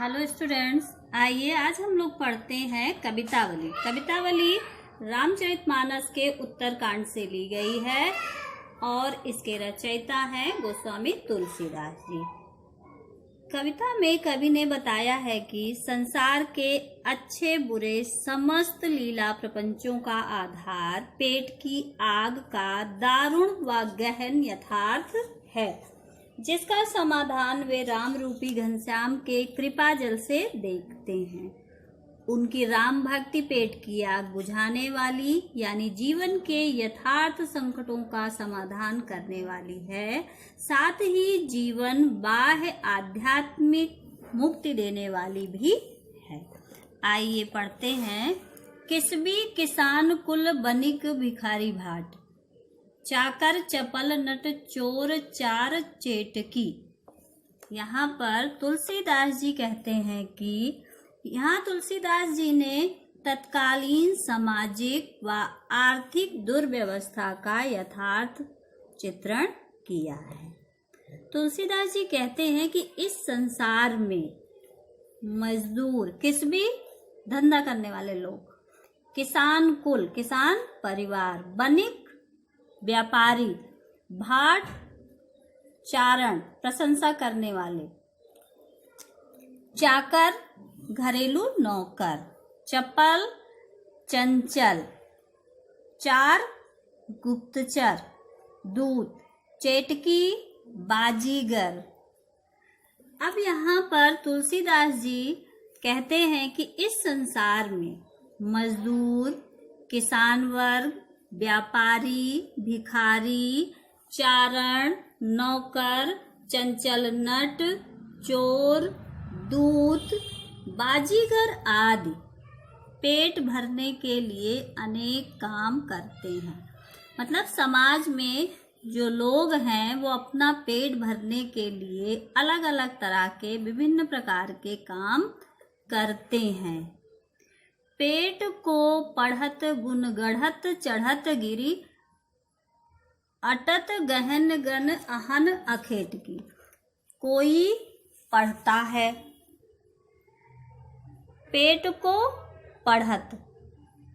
Hello students, आइए आज हम लोग पढ़ते हैं कवितावली। कवितावली रामचरितमानस के उत्तरकांड से ली गई है और इसके रचयिता हैं गोस्वामी तुलसीदास जी। कविता में कवि ने बताया है कि संसार के अच्छे बुरे समस्त लीला प्रपंचों का आधार पेट की आग का दारुण व गहन यथार्थ है, जिसका समाधान वे राम रूपी घनश्याम के कृपा जल से देखते हैं। उनकी राम भक्ति पेट की आग बुझाने वाली यानी जीवन के यथार्थ संकटों का समाधान करने वाली है, साथ ही जीवन बाह्य आध्यात्मिक मुक्ति देने वाली भी है। आइए पढ़ते हैं। किसबी किसान कुल बनिक भिखारी भाट, चाकर चपल नट चोर चार चेटकी। यहाँ पर तुलसीदास जी कहते हैं कि यहाँ तुलसीदास जी ने तत्कालीन सामाजिक व आर्थिक दुर्व्यवस्था का यथार्थ चित्रण किया है। तुलसीदास जी कहते हैं कि इस संसार में मजदूर, किसबी धंधा करने वाले लोग, किसान कुल किसान परिवार, बनिक व्यापारी, भाट चारण प्रशंसा करने वाले, चाकर घरेलू नौकर, चपल चंचल, चार गुप्तचर दूत, चेटकी बाजीगर। अब यहाँ पर तुलसीदास जी कहते हैं कि इस संसार में मजदूर, किसान वर्ग, व्यापारी, भिखारी, चारण, नौकर, चंचल नट, चोर, दूत, बाजीगर आदि पेट भरने के लिए अनेक काम करते हैं। मतलब समाज में जो लोग हैं वो अपना पेट भरने के लिए अलग अलग तरह के विभिन्न प्रकार के काम करते हैं। पेट को पढ़त गुण गढ़त चढ़त गिरी, अटत गहन गन अहन अखेट की। कोई पढ़ता है, पेट को पढ़त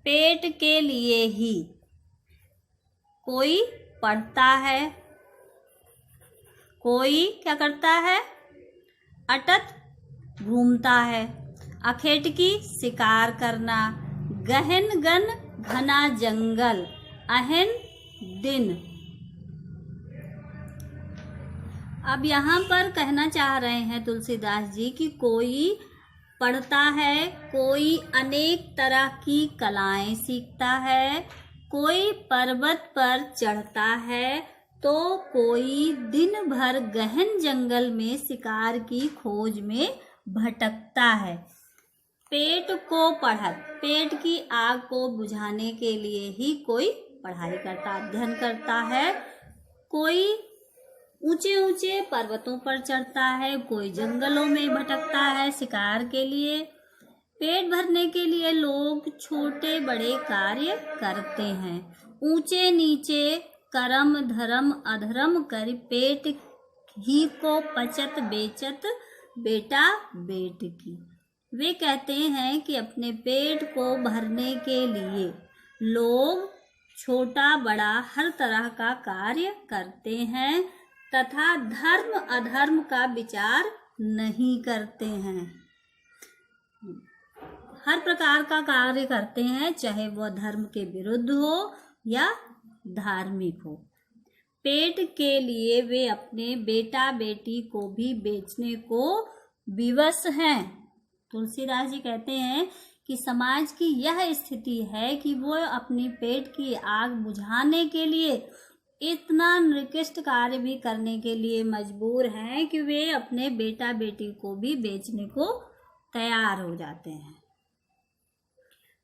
पेट के लिए ही, कोई पढ़ता है, कोई क्या करता है, अटत घूमता है, अखेट की शिकार करना, गहन गन घना जंगल, अहन दिन। अब यहाँ पर कहना चाह रहे हैं तुलसीदास जी कि कोई पढ़ता है, कोई अनेक तरह की कलाएं सीखता है, कोई पर्वत पर चढ़ता है, तो कोई दिन भर गहन जंगल में शिकार की खोज में भटकता है। पेट को पढ़त पेट की आग को बुझाने के लिए ही कोई पढ़ाई करता, अध्ययन करता है। कोई ऊंचे ऊंचे पर्वतों पर चढ़ता है, कोई जंगलों में भटकता है शिकार के लिए। पेट भरने के लिए लोग छोटे बड़े कार्य करते हैं। ऊंचे नीचे कर्म धर्म अधर्म कर पेट ही को पचत बेचत बेटा बेट की। वे कहते हैं कि अपने पेट को भरने के लिए लोग छोटा बड़ा हर तरह का कार्य करते हैं तथा धर्म अधर्म का विचार नहीं करते हैं। हर प्रकार का कार्य करते हैं, चाहे वह धर्म के विरुद्ध हो या धार्मिक हो। पेट के लिए वे अपने बेटा बेटी को भी बेचने को विवश हैं। तुलसीदास जी कहते हैं कि समाज की यह स्थिति है कि वो अपनी पेट की आग बुझाने के लिए इतना निकृष्ट कार्य भी करने के लिए मजबूर हैं कि वे अपने बेटा बेटी को भी बेचने को तैयार हो जाते हैं।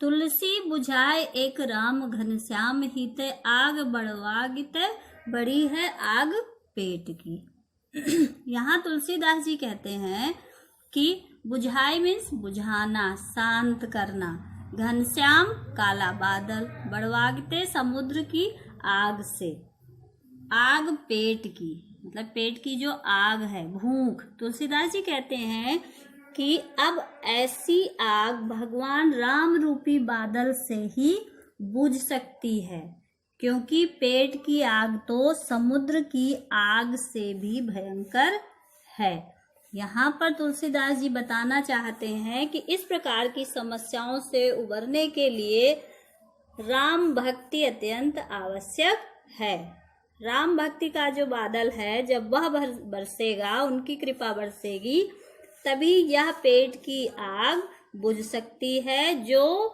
तुलसी बुझाए एक राम घनश्याम हित, आग बढ़वागित बड़ी है आग पेट की। यहाँ तुलसीदास जी कहते हैं कि बुझाई मीन्स बुझाना, शांत करना, घनश्याम काला बादल, बढ़वागिते समुद्र की आग से, आग पेट की मतलब पेट की जो आग है, भूख। तुलसीदास जी कहते हैं कि अब ऐसी आग भगवान राम रूपी बादल से ही बुझ सकती है, क्योंकि पेट की आग तो समुद्र की आग से भी भयंकर है। यहाँ पर तुलसीदास जी बताना चाहते हैं कि इस प्रकार की समस्याओं से उबरने के लिए राम भक्ति अत्यंत आवश्यक है। राम भक्ति का जो बादल है, जब वह बरसेगा, उनकी कृपा बरसेगी, तभी यह पेट की आग बुझ सकती है, जो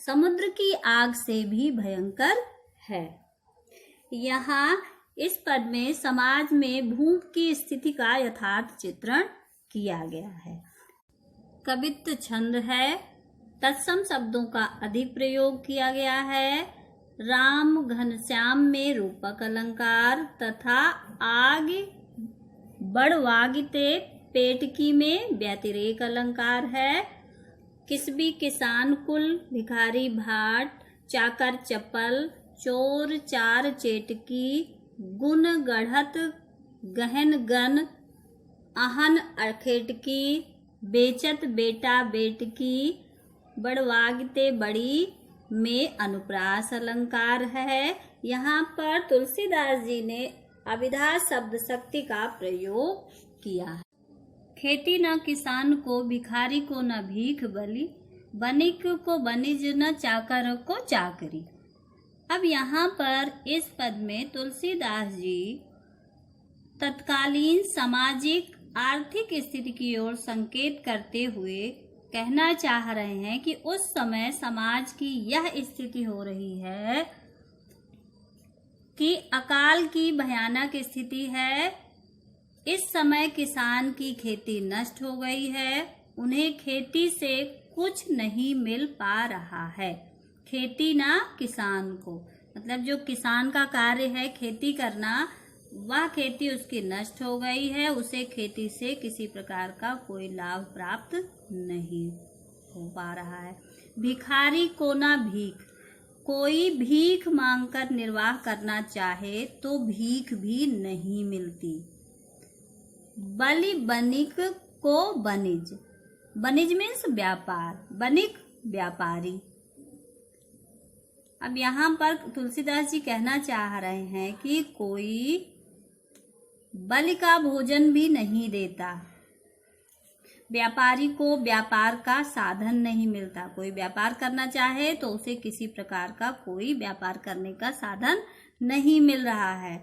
समुद्र की आग से भी भयंकर है। यहाँ इस पद में समाज में भूख की स्थिति का यथार्थ चित्रण किया गया है। कवित्व छंद है, तत्सम शब्दों का अधिक प्रयोग किया गया है। राम घनश्याम में रूपक अलंकार तथा आग बड़वागिते पेटकी में व्यतिरेक अलंकार है। किसबी किसान कुल, भिखारी भाट, चाकर चपल, चोर चार चेटकी, गुण गढ़त गहन गन, अहन अखेटकी, बेचत बेटा बेटकी, बड़वागते बड़ी में अनुप्रास अलंकार है। यहाँ पर तुलसीदास जी ने अभिधा शब्द शक्ति का प्रयोग किया है। खेती न किसान को, भिखारी को न भीख बलि, बनिक को बनिज न चाकर को चाकरी। अब यहाँ पर इस पद में तुलसीदास जी तत्कालीन सामाजिक आर्थिक स्थिति की ओर संकेत करते हुए कहना चाह रहे हैं कि उस समय समाज की यह स्थिति हो रही है कि अकाल की भयानक स्थिति है। इस समय किसान की खेती नष्ट हो गई है, उन्हें खेती से कुछ नहीं मिल पा रहा है। खेती ना किसान को, मतलब जो किसान का कार्य है खेती करना, वह खेती उसकी नष्ट हो गई है, उसे खेती से किसी प्रकार का कोई लाभ प्राप्त नहीं हो पा रहा है। भिखारी को ना भीख, कोई भीख मांगकर निर्वाह करना चाहे तो भीख भी नहीं मिलती। बलि बनिक को बनिज, बनिज मीन्स व्यापार, बनिक व्यापारी। अब यहाँ पर तुलसीदास जी कहना चाह रहे हैं कि कोई बलि का भोजन भी नहीं देता, व्यापारी को व्यापार का साधन नहीं मिलता। कोई व्यापार करना चाहे तो उसे किसी प्रकार का कोई व्यापार करने का साधन नहीं मिल रहा है।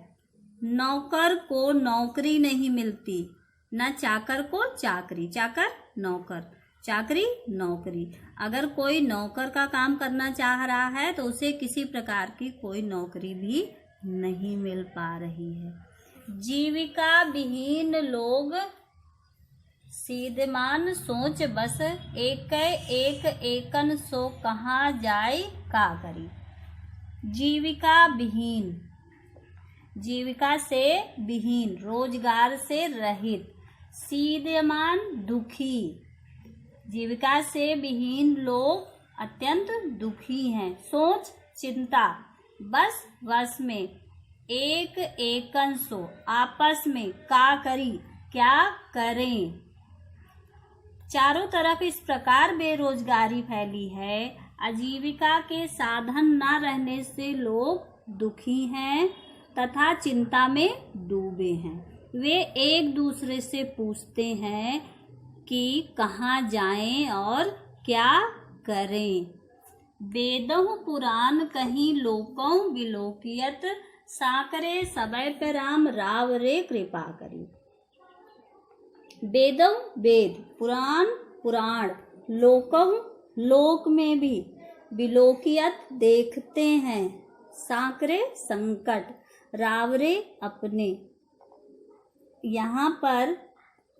नौकर को नौकरी नहीं मिलती, न चाकर को चाकरी, चाकर नौकर, चाकरी नौकरी। अगर कोई नौकर का काम करना चाह रहा है तो उसे किसी प्रकार की कोई नौकरी भी नहीं मिल पा रही है। जीविका विहीन लोग सीधमान सोच बस, एक एकन सो कहाँ जाए का करी। जीविका विहीन, जीविका से विहीन, रोजगार से रहित। सीधमान दुखी, जीविका से विहीन लोग अत्यंत दुखी हैं। सोच चिंता, बस वश में। एक एकन सो, आपस में। का करी, क्या करें। चारों तरफ इस प्रकार बेरोजगारी फैली है, आजीविका के साधन न रहने से लोग दुखी हैं तथा चिंता में डूबे हैं। वे एक दूसरे से पूछते हैं कि कहाँ जाएं और क्या करें। वेदहु पुराण कहीं लोकों विलोकियत, साकरे सबय पे राम राव रे कृपा करी। वेदम वेद, पुराण पुराण, लोकम लोक में भी, विलोकियत देखते हैं, साकरे संकट, रावरे अपने। यहाँ पर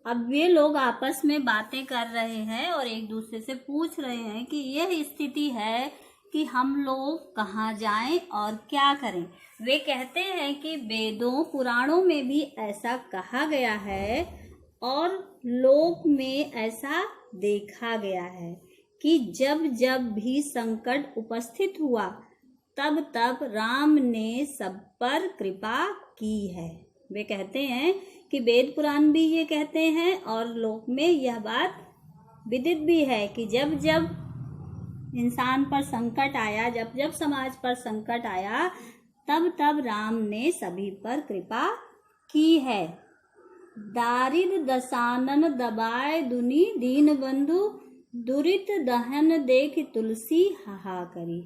अब वे लोग आपस में बातें कर रहे हैं और एक दूसरे से पूछ रहे हैं कि यह स्थिति है कि हम लोग कहाँ जाएं और क्या करें। वे कहते हैं कि वेदों पुराणों में भी ऐसा कहा गया है और लोक में ऐसा देखा गया है कि जब जब भी संकट उपस्थित हुआ तब तब राम ने सब पर कृपा की है। वे कहते हैं कि वेद पुराण भी ये कहते हैं और लोक में यह बात विदित भी है कि जब जब इंसान पर संकट आया, जब जब समाज पर संकट आया, तब तब राम ने सभी पर कृपा की है। दारिद दसानन दबाए दुनी, दीन बंधु दुरित दहन देख तुलसी हाहा करी।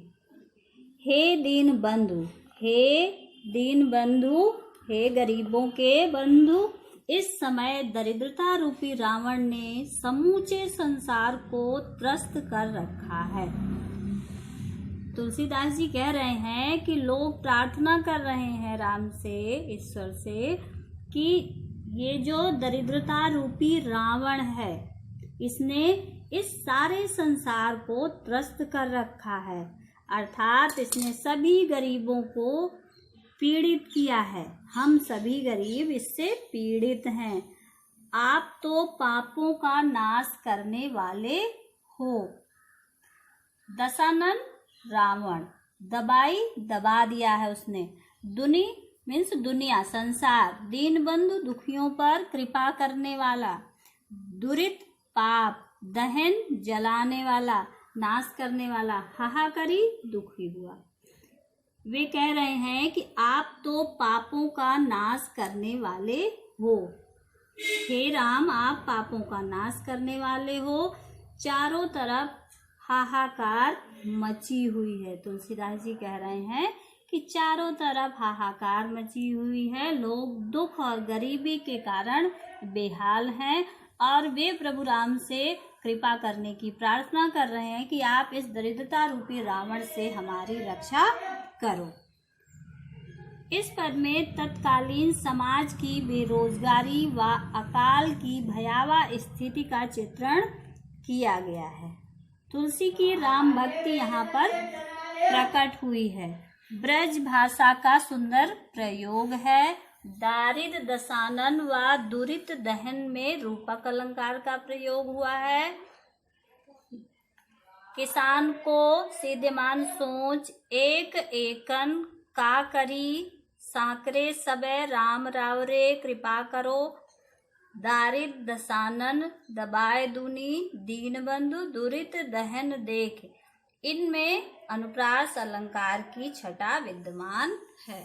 हे दीन बंधु, हे दीन बंधु, हे गरीबों के बंधु, इस समय दरिद्रता रूपी रावण ने समूचे संसार को त्रस्त कर रखा है। तुलसीदास जी कह रहे हैं कि लोग प्रार्थना कर रहे हैं राम से, ईश्वर से, कि ये जो दरिद्रता रूपी रावण है, इसने इस सारे संसार को त्रस्त कर रखा है, अर्थात इसने सभी गरीबों को पीड़ित किया है। हम सभी गरीब इससे पीड़ित हैं। आप तो पापों का नाश करने वाले हो। दशानन रावण, दबाई दबा दिया है उसने। दुनी मीन्स दुनिया, संसार। दीन बंधु दुखियों पर कृपा करने वाला। दुरित पाप, दहन जलाने वाला, नाश करने वाला। हाहाकरी दुखी हुआ। वे कह रहे हैं कि आप तो पापों का नाश करने वाले हो। हे राम, आप पापों का नाश करने वाले हो। चारों तरफ हाहाकार मची हुई है। तुलसीदास जी कह रहे हैं कि चारों तरफ हाहाकार मची हुई है। लोग दुख और गरीबी के कारण बेहाल हैं और वे प्रभु राम से कृपा करने की प्रार्थना कर रहे हैं कि आप इस दरिद्रता रूपी रावण से हमारी रक्षा करो। इस पद में तत्कालीन समाज की बेरोजगारी व अकाल की भयावह स्थिति का चित्रण किया गया है। तुलसी की राम भक्ति यहाँ पर प्रकट हुई है। ब्रज भाषा का सुंदर प्रयोग है। दारिद दशानन व दुरित दहन में रूपक अलंकार का प्रयोग हुआ है। किसान को सीधेमान सोच, एक एकन का करी, साकरे सबे राम रावरे कृपा करो। दारिद दशानन दबाए दुनी, दीन बंधु दुरित दहन देख। इनमें अनुप्रास अलंकार की छटा विद्यमान है।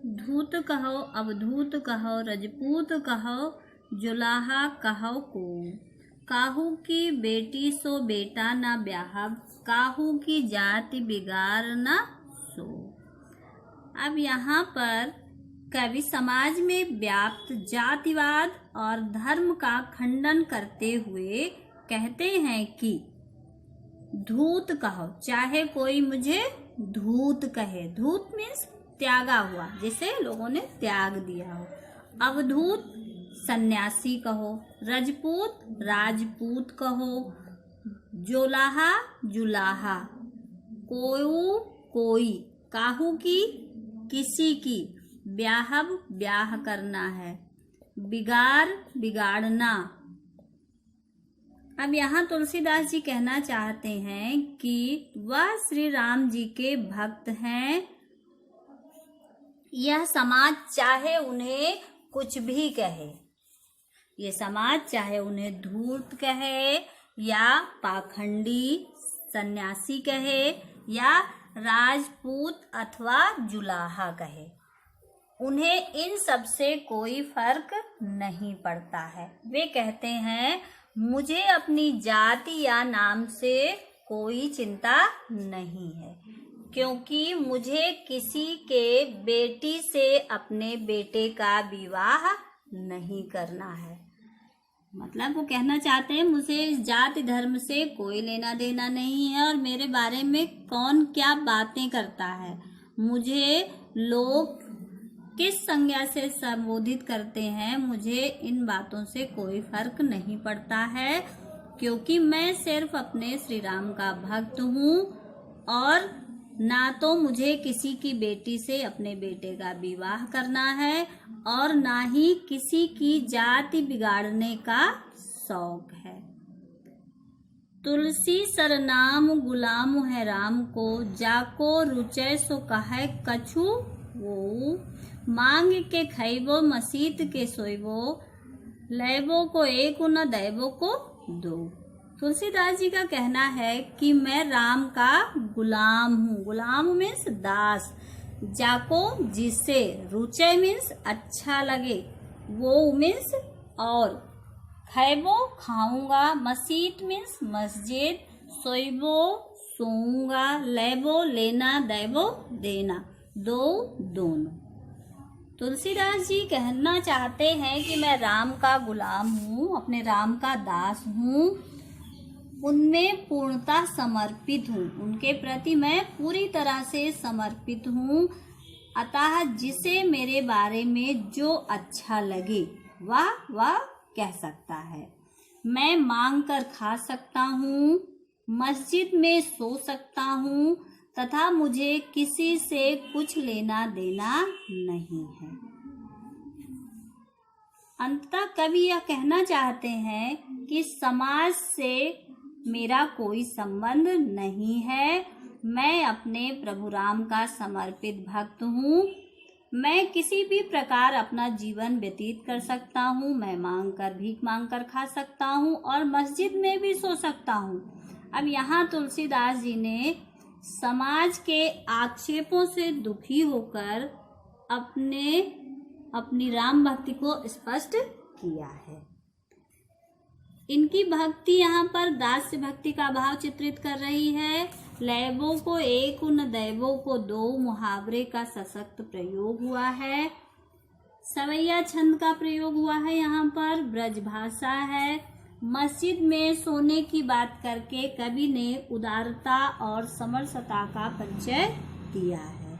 धूत कहो, अवधूत कहो, रजपूत कहो, जुलाहा कहो को। काहू की बेटी सो बेटा न ब्याहब, काहू की जाति बिगाड़ न सो। अब यहाँ पर कवि समाज में व्याप्त जातिवाद और धर्म का खंडन करते हुए कहते हैं कि धूत कहो, चाहे कोई मुझे धूत कहे। धूत मीन्स त्यागा हुआ, जिसे लोगों ने त्याग दिया हो। अवधूत सन्यासी कहो, रजपूत राजपूत कहो, जोलाहा जुलाहा, कोयू कोई, काहू की किसी की, ब्याहब ब्याह करना है, बिगाड़ बिगाड़ना। अब यहाँ तुलसीदास जी कहना चाहते हैं कि वह श्री राम जी के भक्त हैं। यह समाज चाहे उन्हें कुछ भी कहे, ये समाज चाहे उन्हें धूर्त कहे या पाखंडी सन्यासी कहे या राजपूत अथवा जुलाहा कहे, उन्हें इन सब से कोई फर्क नहीं पड़ता है। वे कहते हैं मुझे अपनी जाति या नाम से कोई चिंता नहीं है, क्योंकि मुझे किसी के बेटी से अपने बेटे का विवाह नहीं करना है। मतलब वो कहना चाहते हैं मुझे इस जाति धर्म से कोई लेना देना नहीं है और मेरे बारे में कौन क्या बातें करता है, मुझे लोग किस संज्ञा से संबोधित करते हैं, मुझे इन बातों से कोई फर्क नहीं पड़ता है, क्योंकि मैं सिर्फ अपने श्री राम का भक्त हूँ और ना तो मुझे किसी की बेटी से अपने बेटे का विवाह करना है और ना ही किसी की जाति बिगाड़ने का शौक है। तुलसी सरनाम गुलाम है राम को, जाको रुचय सो कहे कछु वो। मांग के खैबो मसीत के सोइबो, लैबो को एक न दैबो को दो। तुलसीदास जी का कहना है कि मैं राम का गुलाम हूँ। गुलाम मीन्स दास। जाको जिसे रुचे मीन्स अच्छा लगे, वो मीन्स और, खैबो खाऊंगा, मसीत मीन्स मस्जिद, सोइबो सोऊंगा, लेबो लेना, देबो देना, दो दोनों। तुलसीदास जी कहना चाहते हैं कि मैं राम का गुलाम हूँ, अपने राम का दास हूँ, उनमें पूर्णता समर्पित हूँ, उनके प्रति मैं पूरी तरह से समर्पित हूँ। अतः जिसे मेरे बारे में जो अच्छा लगे वह कह सकता है। मैं मांग कर खा सकता हूँ, मस्जिद में सो सकता हूँ तथा मुझे किसी से कुछ लेना देना नहीं है। अंततः कवि यह कहना चाहते हैं कि समाज से मेरा कोई संबंध नहीं है। मैं अपने प्रभु राम का समर्पित भक्त हूँ। मैं किसी भी प्रकार अपना जीवन व्यतीत कर सकता हूँ। मैं भीख मांग कर खा सकता हूँ और मस्जिद में भी सो सकता हूँ। अब यहाँ तुलसीदास जी ने समाज के आक्षेपों से दुखी होकर अपनी राम भक्ति को स्पष्ट किया है। इनकी भक्ति यहाँ पर दास्य भक्ति का भाव चित्रित कर रही है। लैबों को एक उन दैवों को दो मुहावरे का सशक्त प्रयोग हुआ है। सवैया छंद का प्रयोग हुआ है। यहाँ पर ब्रज भाषा है। मस्जिद में सोने की बात करके कवि ने उदारता और समरसता का परिचय दिया है।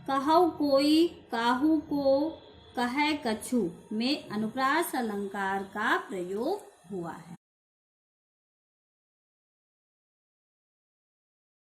कहौ कोई काहू को कहे कछु में अनुप्रास अलंकार का प्रयोग हुआ है।